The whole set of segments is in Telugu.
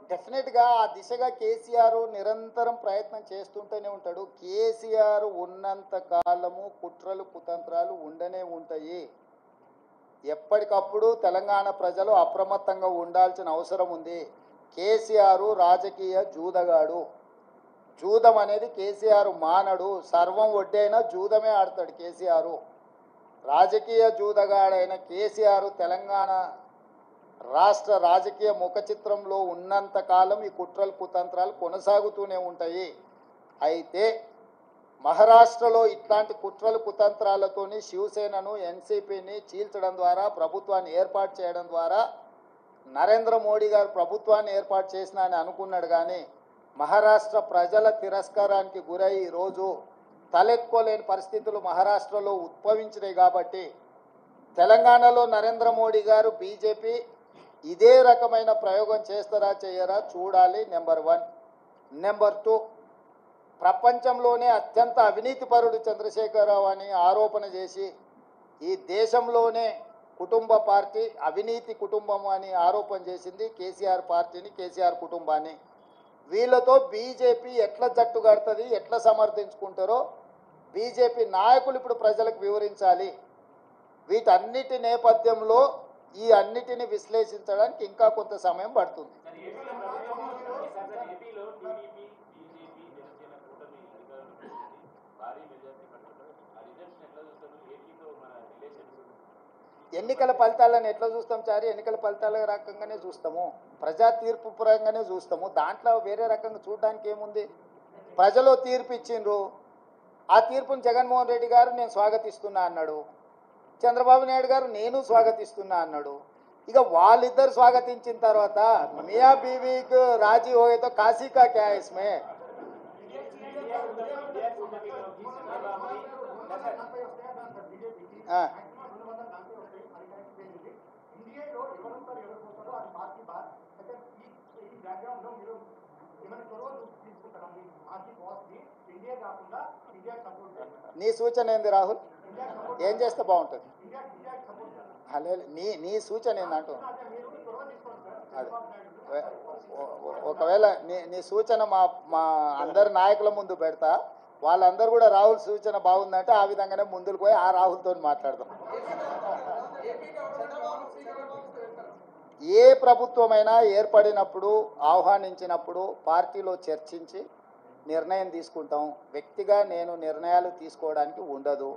డెఫినెట్గా ఆ దిశగా కేసీఆర్ నిరంతరం ప్రయత్నం చేస్తుంటూనే ఉంటాడు. కేసీఆర్ ఉన్నంత కాలము కుట్రలు కుతంత్రాలు ఉండనే ఉంటాయి. ఎప్పటికప్పుడు తెలంగాణ ప్రజలు అప్రమత్తంగా ఉండాల్సిన అవసరం ఉంది. కేసీఆర్ రాజకీయ జూదగాడు. జూదం అనేది కేసీఆర్ మానడు. సర్వం ఒడ్డైనా జూదమే ఆడతాడు కేసీఆర్. రాజకీయ జూదగాడైన కేసీఆర్ తెలంగాణ రాష్ట్ర రాజకీయ ముఖ చిత్రంలో ఉన్నంత కాలం ఈ కుట్రలు కుతంత్రాలు కొనసాగుతూనే ఉంటాయి. అయితే మహారాష్ట్రలో ఇట్లాంటి కుట్రలు కుతంత్రాలతోని శివసేనను ఎన్సీపీని చీల్చడం ద్వారా ప్రభుత్వాన్ని ఏర్పాటు చేయడం ద్వారా నరేంద్ర మోడీ గారు ప్రభుత్వాన్ని ఏర్పాటు చేసిన అని అనుకున్నాడు. కానీ మహారాష్ట్ర ప్రజల తిరస్కారానికి గురై ఈరోజు తలెత్తుకోలేని పరిస్థితులు మహారాష్ట్రలో ఉద్భవించినాయి. కాబట్టి తెలంగాణలో నరేంద్ర మోడీ గారు బీజేపీ ఇదే రకమైన ప్రయోగం చేస్తారా చేయరా చూడాలి. నెంబర్ 1. నెంబర్ 2, ప్రపంచంలోనే అత్యంత అవినీతిపరుడు చంద్రశేఖరరావు అని ఆరోపణ చేసి ఈ దేశంలోనే కుటుంబ పార్టీ అవినీతి కుటుంబం అని ఆరోపణ చేసింది కేసీఆర్ పార్టీని, కేసీఆర్ కుటుంబాన్ని. వీళ్ళతో బీజేపీ ఎట్లా జట్టు కడుతుంది, ఎట్లా సమర్థించుకుంటారో బీజేపీ నాయకులు ఇప్పుడు ప్రజలకు వివరించాలి. వీటన్నిటి నేపథ్యంలో ఈ అన్నిటిని విశ్లేషించడానికి ఇంకా కొంత సమయం పడుతుంది. ఎన్నికల ఫలితాలను ఎట్లా చూస్తాం చారి? ఎన్నికల ఫలితాల రకంగానే చూస్తాము, ప్రజా తీర్పు పరంగానే చూస్తాము. దాంట్లో వేరే రకంగా చూడడానికి ఏముంది? ప్రజలు తీర్పు ఇచ్చిండ్రు. ఆ తీర్పును జగన్మోహన్ రెడ్డి గారు నేను స్వాగతిస్తున్నా అన్నాడు. చంద్రబాబు నాయుడు గారు నేను స్వాగతిస్తున్నా అన్నాడు. ఇక వాళ్ళిద్దరు స్వాగతించిన తర్వాత మియా బీవీకి రాజీ హోయేతో కాశీ కా క్యా ఇస్మే? నీ సూచన ఏంది రాహుల్? ఏం చేస్తే బాగుంటుంది? నీ సూచన ఏందంటూ ఒకవేళ నీ సూచన మా అందరి నాయకుల ముందు పెడతా, వాళ్ళందరూ కూడా రాహుల్ సూచన బాగుందంటే ఆ విధంగానే ముందుకు పోయి ఆ రాహుల్తో మాట్లాడదాం. ఏ ప్రభుత్వమైనా ఏర్పడినప్పుడు ఆహ్వానించినప్పుడు పార్టీలో చర్చించి నిర్ణయం తీసుకుంటాం. వ్యక్తిగా నేను నిర్ణయాలు తీసుకోవడానికి ఉండదు.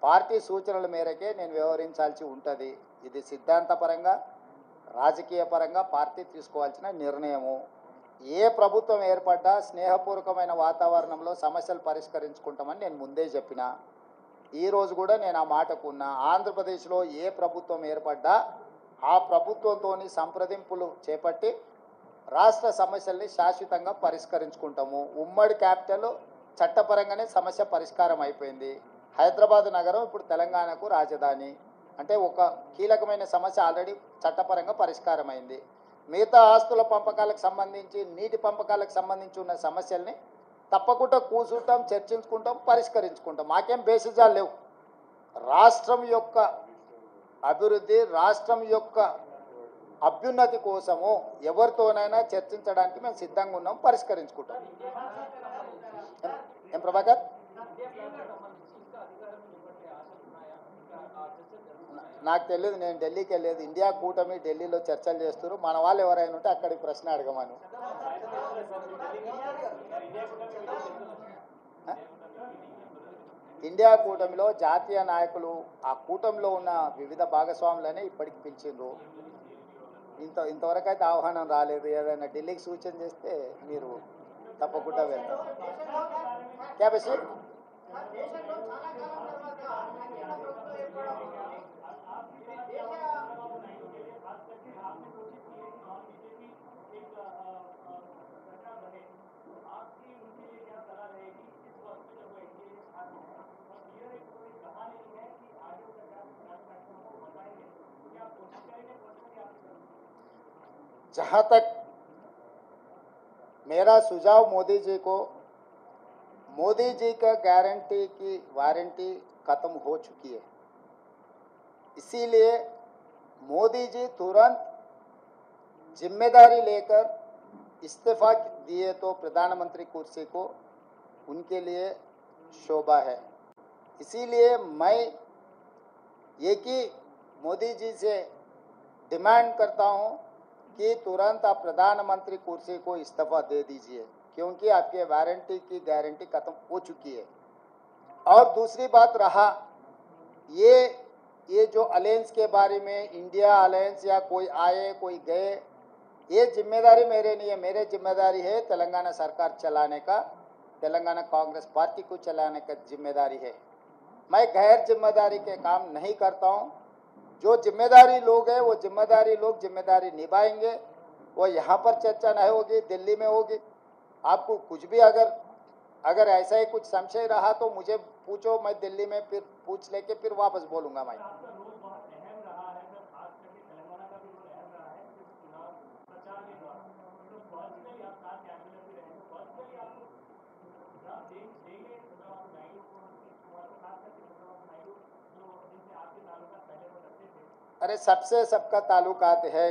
పార్టీ సూచనల మేరకే నేను వ్యవహరించాల్సి ఉంటుంది. ఇది సిద్ధాంతపరంగా రాజకీయ పరంగా పార్టీ తీసుకోవాల్సిన నిర్ణయము. ఏ ప్రభుత్వం ఏర్పడ్డా స్నేహపూర్వకమైన వాతావరణంలో సమస్యలు పరిష్కరించుకుంటామని నేను ముందే చెప్పిన. ఈరోజు కూడా నేను ఆ మాటకు ఉన్నా. ఆంధ్రప్రదేశ్లో ఏ ప్రభుత్వం ఏర్పడ్డా ఆ ప్రభుత్వంతో సంప్రదింపులు చేపట్టి రాష్ట్ర సమస్యల్ని శాశ్వతంగా పరిష్కరించుకుంటాము. ఉమ్మడి క్యాపిటల్ చట్టపరంగానే సమస్య పరిష్కారం అయిపోయింది. హైదరాబాద్ నగరం ఇప్పుడు తెలంగాణకు రాజధాని. అంటే ఒక కీలకమైన సమస్య ఆల్రెడీ చట్టపరంగా పరిష్కారం అయింది. మిగతా ఆస్తుల పంపకాలకు సంబంధించి, నీటి పంపకాలకు సంబంధించి ఉన్న సమస్యల్ని తప్పకుండా కూర్చుంటాం, చర్చించుకుంటాం, పరిష్కరించుకుంటాం. మాకేం బేసిజాలు లేవు. రాష్ట్రం యొక్క అభివృద్ధి, రాష్ట్రం యొక్క అభ్యున్నతి కోసము ఎవరితోనైనా చర్చించడానికి మేము సిద్ధంగా ఉన్నాం, పరిష్కరించుకుంటాం. ఏం ప్రభాకర్? నాకు తెలియదు, నేను ఢిల్లీకి వెళ్ళలేదు. ఇండియా కూటమి ఢిల్లీలో చర్చలు చేస్తారు. మన వాళ్ళు ఎవరైనా ఉంటే అక్కడికి ప్రశ్న అడగమను. ఇండియా కూటమిలో జాతీయ నాయకులు ఆ కూటమిలో ఉన్న వివిధ భాగస్వాములనే ఇప్పటికి పిలిచిండ్రు. ఇంతవరకు అయితే ఆహ్వానం రాలేదు. ఏదైనా ఢిల్లీకి సూచన చేస్తే మీరు తప్పకుండా వెళ్తారు. క్యాబేసి जहाँ तक मेरा सुझाव मोदी जी को, मोदी जी का गारंटी की वारंटी खत्म हो चुकी है, इसीलिए मोदी जी तुरंत जिम्मेदारी लेकर इस्तीफा दिए तो प्रधानमंत्री कुर्सी को उनके लिए शोभा है। इसीलिए मैं एक ही मोदी जी से डिमांड करता हूं कि तुरंत आप प्रधानमंत्री कुर्सी को इस्तीफा दे दीजिए, क्योंकि आपके वारंटी की गारंटी खत्म हो चुकी है। और दूसरी बात रहा ये जो अलायंस के बारे में, इंडिया अलायंस या कोई आए कोई गए, ये जिम्मेदारी मेरे नहीं है। मेरे जिम्मेदारी है तेलंगाना सरकार चलाने का, तेलंगाना कांग्रेस पार्टी को चलाने का जिम्मेदारी है। मैं गैर जिम्मेदारी के काम नहीं करता हूँ। जो जिम्मेदारी लोग हैं वो जिम्मेदारी लोग जिम्मेदारी निभाएंगे। वो यहाँ पर चर्चा नहीं होगी, दिल्ली में होगी। आपको कुछ भी अगर ऐसा ही कुछ संशय रहा तो मुझे पूछो, मैं दिल्ली में फिर पूछ लेके फिर वापस बोलूँगा। मैं अरे सबसे सबका ताल्लुकात है।